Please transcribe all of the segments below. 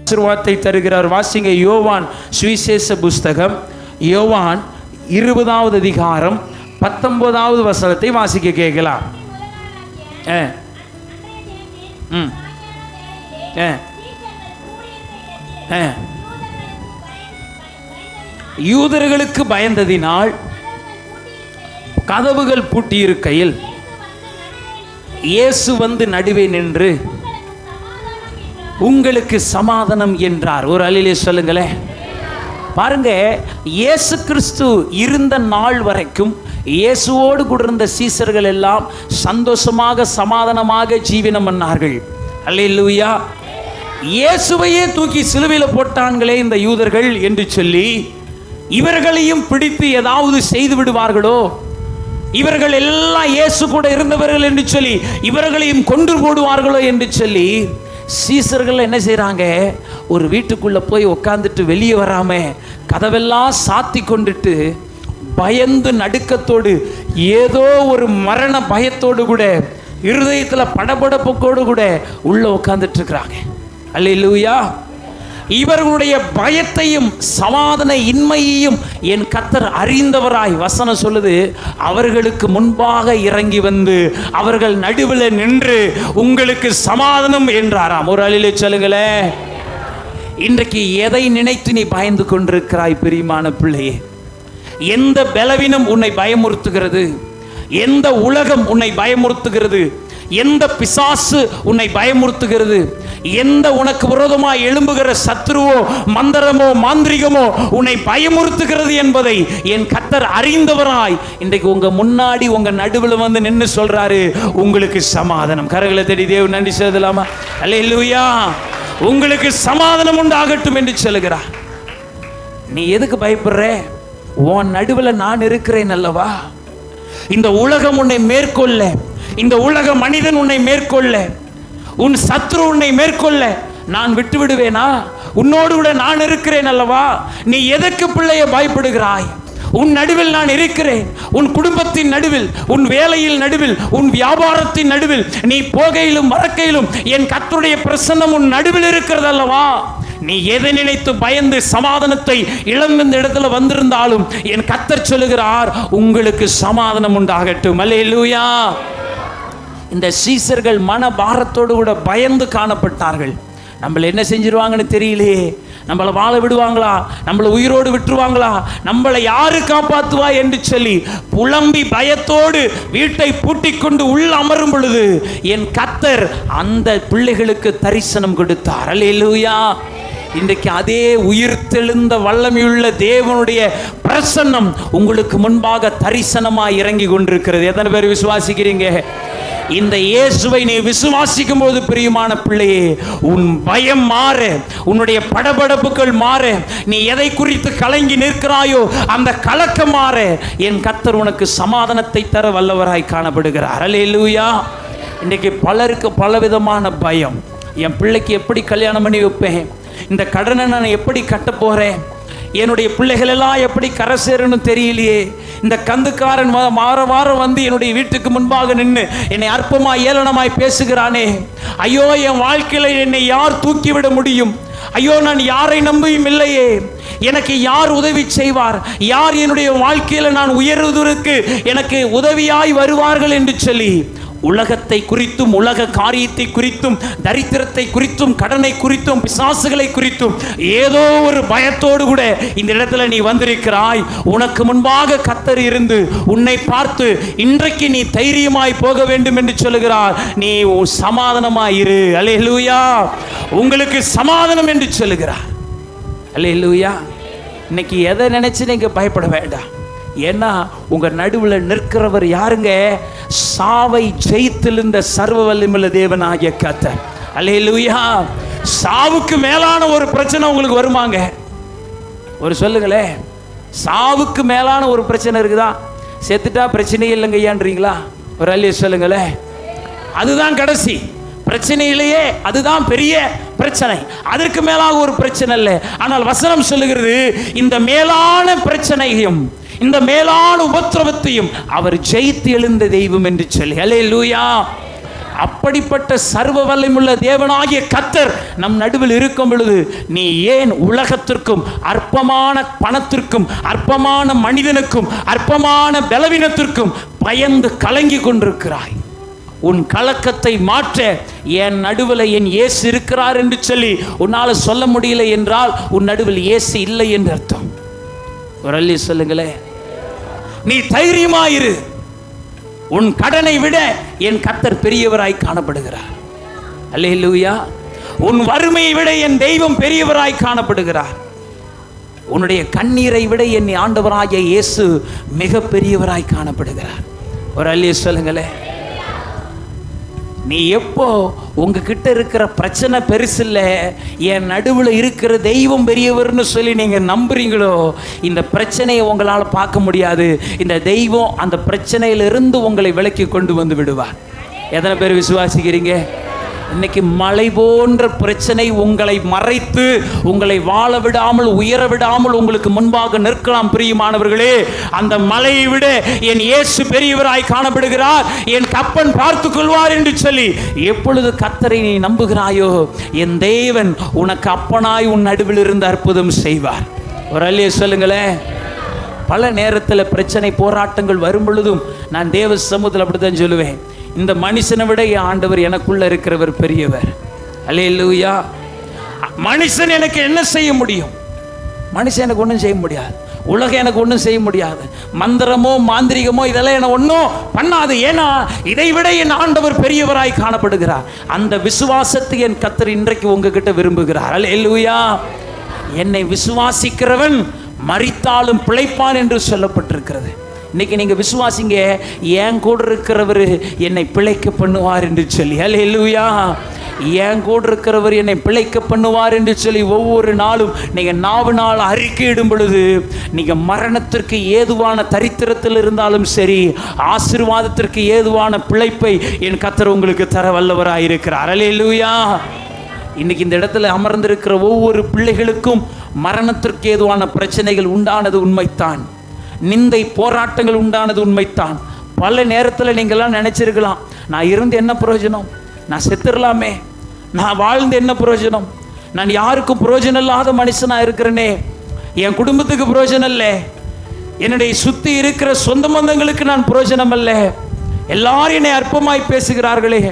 ஆசீர்வாதத்தை தருகிறார். வாசிங்க யோவான் சுவிசேஷ புஸ்தகம் யோவான் 20வது அதிகாரம் 19வது வசனத்தை வாசிக்க கேட்கலாம். யூதர்களுக்கு பயந்ததினால் கதவுகள் பூட்டியிருக்கையில் இயேசு வந்து நடுவே நின்று உங்களுக்கு சமாதானம் என்றார். ஒரு அல்லேலூயா சொல்லுங்களேன். பாருங்க, இயேசு கிறிஸ்து இருந்த நாள் வரைக்கும் இயேசுவோடு கூட இருந்த சீசர்கள் எல்லாம் சந்தோஷமாக சமாதானமாக ஜீவனம் பண்ணார்கள். அல்லேலூயா. இயேசுவையே தூக்கி சிலுவையில் போட்டாங்களே இந்த யூதர்கள் என்று சொல்லி இவர்களையும் பிடித்து ஏதாவது செய்து விடுவார்களோ, இவர்கள் எல்லாம் இயேசு கூட இருந்தவர்கள் என்று சொல்லி இவர்களையும் கொன்று போடுவார்களோ என்று சொல்லி சீசர்கள் என்ன செய்கிறாங்க, ஒரு வீட்டுக்குள்ளே போய் உட்காந்துட்டு வெளியே வராமல் கதவெல்லாம் சாத்தி கொண்டுட்டு பயந்து நடுக்கத்தோடு ஏதோ ஒரு மரண பயத்தோடு கூட இருதயத்தில் படபடப்போடு கூட உள்ளே உட்காந்துட்டு இருக்கிறாங்க. அல்லேலூயா. இவர்களுடைய பயத்தையும் சமாதான இன்மையையும் என் கர்த்தர் அறிந்தவராய், வசனம் சொல்லுது, அவர்களுக்கு முன்பாக இறங்கி வந்து அவர்கள் நடுவில் நின்று உங்களுக்கு சமாதானம் என்றாராம். ஒரு அல்லேலூயா சொல்லுங்களே. இன்றைக்கு எதை நினைத்து நீ பயந்து கொண்டிருக்கிறாய் பிரியமான பிள்ளையே? எந்த பலவீனம் உன்னை பயமுறுத்துகிறது? எந்த உலகம் உன்னை பயமுறுத்துகிறது? எந்த பிசாசு உன்னை பயமுறுத்துகிறது? எந்த உனக்கு விரோதமாக எழும்புகிற சத்ருவோ மந்திரமோ மாந்திரிகமோ உன்னை பயமுறுத்துகிறது என்பதை என் கர்த்தர் அறிந்தவராய் இன்றைக்கு உங்க முன்னாடி உங்க நடுவில் வந்து நின்று சொல்றாரு, உங்களுக்கு சமாதானம். கரங்களை தேடி தேவ நன்றி செலுத்தலாமா? அல்லேலூயா. உங்களுக்கு சமாதானம் உண்டாகட்டும் என்று சொல்லுகிறார். நீ எதுக்கு பயப்படுற? உன் நடுவில் நான் இருக்கிறேன் அல்லவா. இந்த உலகம் உன்னை மேற்கொள்ள, இந்த உலக மனிதன் உன்னை மேற்கொள்ள, உன் சத்ரு உன்னை மேற்கொள்ள நான் விட்டு விடுவேனா? உன்னோடு கூட நான் இருக்கிறேன் அல்லவா. நீ எதற்கு பிள்ளைய பயப்படுகிறாய்? உன் நடுவில் நான் இருக்கிறேன். உன் குடும்பத்தின் நடுவில், உன் வேலையில் நடுவில், உன் வியாபாரத்தின் நடுவில், நீ போகையிலும் வரக்கையிலும் என் கர்த்தருடைய பிரசன்னம் உன் நடுவில் இருக்கிறது அல்லவா. நீ எதை நினைத்து பயந்து சமாதானத்தை இழந்த இந்த இடத்துல வந்திருந்தாலும் என் கர்த்தர் சொல்லுகிறார், உங்களுக்கு சமாதானம் உண்டாகட்டும். அல்லேலூயா. இந்த சீசர்கள் மன பாரத்தோடு கூட பயந்து காணப்பட்டார்கள். நம்மளை என்ன செஞ்சிருவாங்கன்னு தெரியலையே, நம்மளை வாழ விடுவாங்களா, நம்மளை உயிரோடு விட்டுருவாங்களா, நம்மளை யாரு காப்பாற்றுவா என்று சொல்லி புலம்பி பயத்தோடு வீட்டை பூட்டி கொண்டு உள்ள அமரும் பொழுது என் கர்த்தர் அந்த பிள்ளைகளுக்கு தரிசனம் கொடுத்தார். அல்லேலூயா. இன்றைக்கு அதே உயிர்த்தெழுந்த வல்லமையுள்ள தேவனுடைய பிரசன்னம் உங்களுக்கு முன்பாக தரிசனமாய் இறங்கி கொண்டிருக்கிறது. எத்தனை பேர் விசுவாசிக்கிறீங்க? இந்த இயேசுவை நீ விசுவாசிக்கும் போது பிரியமான பிள்ளையே, உன் பயம் மாற, உன்னுடைய படபடப்புகள் மாற, நீ எதை குறித்து கலங்கி நிற்கிறாயோ அந்த கலக்கம் மாற என் கர்த்தர் உனக்கு சமாதானத்தை தர வல்லவராய் காணப்படுகிறார். அல்லேலூயா. இன்றைக்கு பலருக்கு பலவிதமான பயம். என் பிள்ளைக்கு எப்படி கல்யாணம் பண்ணி வைப்பேன்? இந்த கடனை நான் எப்படி கட்ட போறேன்? என்னுடைய பிள்ளைகள் எல்லாம் எப்படி கரை சேரணும் தெரியலையே. இந்த கந்துக்காரன் வாரம் வந்து என்னுடைய வீட்டுக்கு முன்பாக நின்று என்னை அற்பமாய் ஏளனமாய் பேசுகிறானே. ஐயோ, என் வாழ்க்கையில என்னை யார் தூக்கிவிட முடியும்? ஐயோ, நான் யாரை நம்பியும் இல்லையே. எனக்கு யார் உதவி செய்வார்? யார் என்னுடைய வாழ்க்கையில நான் உயர்வதற்கு எனக்கு உதவியாய் வருவார்கள் என்று சொல்லி உலகத்தை குறித்தும், உலக காரியத்தை குறித்தும், தரித்திரத்தை குறித்தும், கடனை குறித்தும், பிசாசுகளை குறித்தும் ஏதோ ஒரு பயத்தோடு கூட இந்த இடத்துல நீ வந்திருக்கிறாய். உனக்கு முன்பாக கர்த்தர் இருந்து உன்னை பார்த்து இன்றைக்கு நீ தைரியமாய் போக வேண்டும் என்று சொல்லுகிறார். நீ சமாதானமாய் இரு. அல்லேலூயா. உங்களுக்கு சமாதானம் என்று சொல்லுகிறார். அல்லேலூயா. இன்னைக்கு எதை நினைச்சு நீங்க பயப்பட வேண்டாம். ஏன்னா உங்க நடுவில் நிற்கிறவர் யாருங்க? சாவை ஜெயித்திருந்த சர்வ வல்லமையுள்ள தேவனாகிய கர்த்தர். அல்லேலூயா. சாவுக்கு மேலான ஒரு பிரச்சனை உங்களுக்கு வருமாங்க? ஒரு சொல்லுங்களே, சாவுக்கு மேலான ஒரு பிரச்சனை இருக்குதா? செத்துட்டா பிரச்சனை இல்லைங்க ஐயான்றீங்களா? ஒரு அல்லேலூயா சொல்லுங்களே. அதுதான் கடைசி பிரச்சனையிலேயே, அதுதான் பெரிய பிரச்சனை. அதற்கு மேலாக ஒரு பிரச்சனை இல்லை. ஆனால் வசனம் சொல்லுகிறது, இந்த மேலான பிரச்சனையும் இந்த மேலான உபத்திரவத்தையும் அவர் ஜெயித்து எழுந்த தெய்வம் என்று சொல்லி. அல்லேலூயா. அப்படிப்பட்ட சர்வ வல்லமையுள்ள தேவனாகிய கர்த்தர் நம் நடுவில் இருக்கும் பொழுது நீ ஏன் உலகத்திற்கும் அற்பமான பணத்திற்கும் அற்பமான மனிதனுக்கும் அற்பமான பலவீனத்திற்கும் பயந்து கலங்கி கொண்டிருக்கிறாய்? உன் கலக்கத்தை மாற்ற என் நடுவில் என் இயேசு இருக்கிறார் என்று சொல்லி உன்னால் சொல்ல முடியல என்றால் உன் நடுவில் இயேசு இல்லை என்று அர்த்தம். ஒரு அல்லி சொல்லுங்களே. நீ தைரியமாயிரு. உன் கடனை விட என் கர்த்தர் பெரியவராய் காணப்படுகிறார். அல்லேலூயா. உன் வறுமையை விட என் தெய்வம் பெரியவராய் காணப்படுகிறார். உன்னுடைய கண்ணீரை விட என் ஆண்டவராகிய இயேசு மிக பெரியவராய் காணப்படுகிறார். ஒரு அல்லி சொல்லுங்களே. நீ எப்போ உங்ககிட்ட இருக்கிற பிரச்சனை பெருசில்ல, என் நடுவில் இருக்கிற தெய்வம் பெரியவர்னு சொல்லி நீங்கள் நம்புறீங்களோ, இந்த பிரச்சனையை உங்களால் பார்க்க முடியாது. இந்த தெய்வம் அந்த பிரச்சனையிலிருந்து உங்களை விலக்கி கொண்டு வந்து விடுவார். எத்தனை பேர் விசுவாசிக்கிறீங்க? இன்னைக்கு மலை போன்ற பிரச்சனை உங்களை மறைத்து உங்களை வாழ விடாமல் உயர விடாமல் உங்களுக்கு முன்பாக நிற்கலாம். பிரியமானவர்களே, அந்த மலையை விட என் இயேசு பெரியவராய் காணப்படுகிறார், என் கப்பன் பார்த்து கொள்வார் என்று சொல்லி எப்பொழுது கர்த்தரை நீ நம்புகிறாயோ, என் தேவன் உனக்கு அப்பனாய் உன் நடுவில் இருந்து அற்புதம் செய்வார். ஒரு அல்லையே சொல்லுங்களேன். பல நேரத்தில் பிரச்சனை போராட்டங்கள் வரும் பொழுதும் நான் தேவ சமூகத்தில் அப்படித்தான் சொல்லுவேன், இந்த மனுஷனை விட என் ஆண்டவர் எனக்குள்ள இருக்கிறவர் பெரியவர். அல்லேலூயா. மனுஷன் எனக்கு என்ன செய்ய முடியும்? மனுஷன் எனக்கு ஒன்றும் செய்ய முடியாது. உலகம் எனக்கு ஒன்றும் செய்ய முடியாது. மந்திரமோ மாந்திரிகமோ இதெல்லாம் எனக்கு ஒன்றும் பண்ணாது. ஏன்னா இதை விட என் ஆண்டவர் பெரியவராய் காணப்படுகிறார். அந்த விசுவாசத்தை என் கர்த்தர் இன்றைக்கு உங்ககிட்ட விரும்புகிறார். அல்லேலூயா. என்னை விசுவாசிக்கிறவன் மரித்தாலும் பிழைப்பான் என்று சொல்லப்பட்டிருக்கிறது. இன்னைக்கு நீங்க விசுவாசிங்க, என் கூட இருக்கிறவர் என்னை பிழைக்க பண்ணுவார் என்று சொல்லி. அல்லேலூயா. என் கூட இருக்கிறவர் என்னை பிழைக்க பண்ணுவார் என்று சொல்லி ஒவ்வொரு நாளும் நீங்க நாள் அறிக்கையிடும் பொழுது நீங்க மரணத்திற்கு ஏதுவான தரித்திரத்தில் இருந்தாலும் சரி, ஆசீர்வாதத்திற்கு ஏதுவான பிழைப்பை என் கர்த்தர் உங்களுக்கு தர வல்லவராய் இருக்கிறார். அல்லேலூயா. இன்னைக்கு இந்த இடத்துல அமர்ந்திருக்கிற ஒவ்வொரு பிள்ளைகளுக்கும் மரணத்திற்கு ஏதுவான பிரச்சனைகள் உண்டானது உண்மைத்தான். நிந்தை போராட்டங்கள் உண்டானது உண்மைத்தான். பல நேரத்தில் நீங்கள்லாம் நினைச்சிருக்கலாம், நான் இருந்து என்ன பிரயோஜனம், நான் செத்துடலாமே, நான் வாழ்ந்து என்ன பிரயோஜனம், நான் யாருக்கும் பிரயோஜனம் இல்லாத மனுஷனா இருக்கிறேனே, என் குடும்பத்துக்கு பிரயோஜனம் இல்லை, என்னுடைய சுத்தி இருக்கிற சொந்த பந்தங்களுக்கு நான் பிரயோஜனம் அல்ல, எல்லாரும் என்னை அற்பமாய் பேசுகிறார்களே,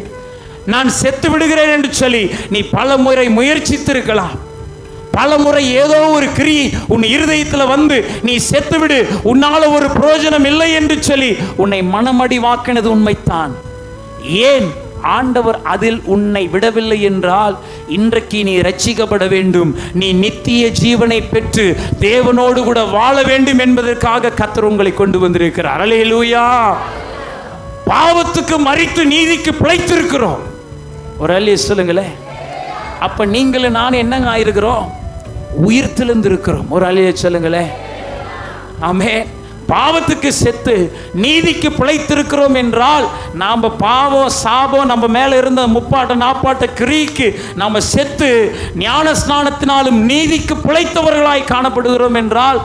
நான் செத்து விடுகிறேன் என்று சொல்லி நீ பல முறை முயற்சித்திருக்கலாம். பல முறை ஏதோ ஒரு கிரியை உன் இருதயத்தில் வந்து நீ செத்து விடு, உன்னால ஒரு பிரயோஜனம் இல்லை என்று சொல்லி உன்னை மனமடிவாக்கினது உண்மைத்தான். ஏன் ஆண்டவர் அதில் உன்னை விடவில்லை என்றால், இன்றைக்கு நீ ரட்சிக்கப்பட வேண்டும், நீ நித்திய ஜீவனை பெற்று தேவனோடு கூட வாழ வேண்டும் என்பதற்காக கர்த்தர் உங்களை கொண்டு வந்திருக்கிறார். அல்லேலூயா. பாவத்துக்கு மரித்து நீதிக்கு பிழைத்திருக்கிறோம். ஒரு அல்லி சொல்லுங்களேன். அப்ப நீங்களும் நான் என்னங்க ஆயிருக்கிறோம்? உயிர்த்தெழுந்து இருக்கிறோம். ஒரு அல்லியை சொல்லுங்களேன். ஆமென். பாவத்துக்கு செத்து நீதிக்கு பிழைத்திருக்கிறோம் என்றால், நாம் பாவம் சாபம் நம்ம மேலே இருந்த முப்பாட்ட நாப்பாட்ட கிரிக்கு நாம் செத்து ஞான ஸ்நானத்தினாலும் நீதிக்கு பிழைத்தவர்களாய் காணப்படுகிறோம் என்றால்,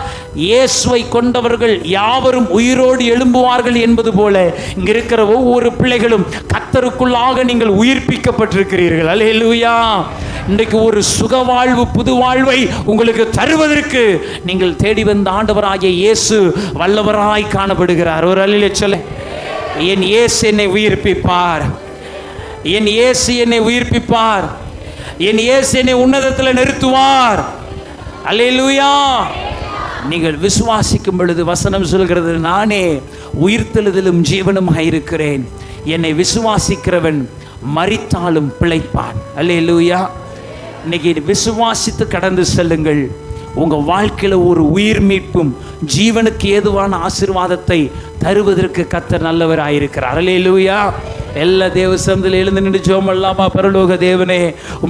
இயேசுவை கொண்டவர்கள் யாவரும் உயிரோடு எழும்புவார்கள் என்பது போல இங்க இருக்கிற ஒவ்வொரு பிள்ளைகளும் கர்த்தருக்குள்ளாக நீங்கள் உயிர்ப்பிக்கப்பட்டிருக்கிறீர்கள். அல்லேலூயா. இன்றைக்கு ஒரு சுகவாழ்வு புது வாழ்வை உங்களுக்கு தருவதற்கு நீங்கள் தேடி வந்த ஆண்டவராகிய இயேசு வல்லவராய் காணப்படுகிறார். ஒரு அல்லேலூயா சொல்ல. என் இயேசு என்னை உயிர்ப்பிப்பார், என் இயேசு என்னை உயிர்ப்பிப்பார், என் இயேசு என்னை உன்னதத்தில் நிறுத்துவார். அல்லேலூயா. நீங்கள் விசுவாசிக்கும் பொழுது வசனம் சொல்கிறது, நானே உயிர்த்தெழுதலும் ஜீவனுமாய் இருக்கிறேன், என்னை விசுவாசிக்கிறவன் மரித்தாலும் பிழைப்பான். அல்லேலூயா. இன்னைக்கு விசுவாசித்து கடந்து செல்லுங்கள். உங்க வாழ்க்கையில ஒரு உயிர் மீட்பும் ஜீவனுக்கு ஏதுவான ஆசீர்வாதத்தை தருவதற்கு கர்த்தர் நல்லவராயிருக்கிறார். அல்லேலூயா. எல்லா தேவ சமூகத்தில் எழுந்து நின்று ஜெபம் பண்ணலாமா? பரலோக தேவனே, உம்முடைய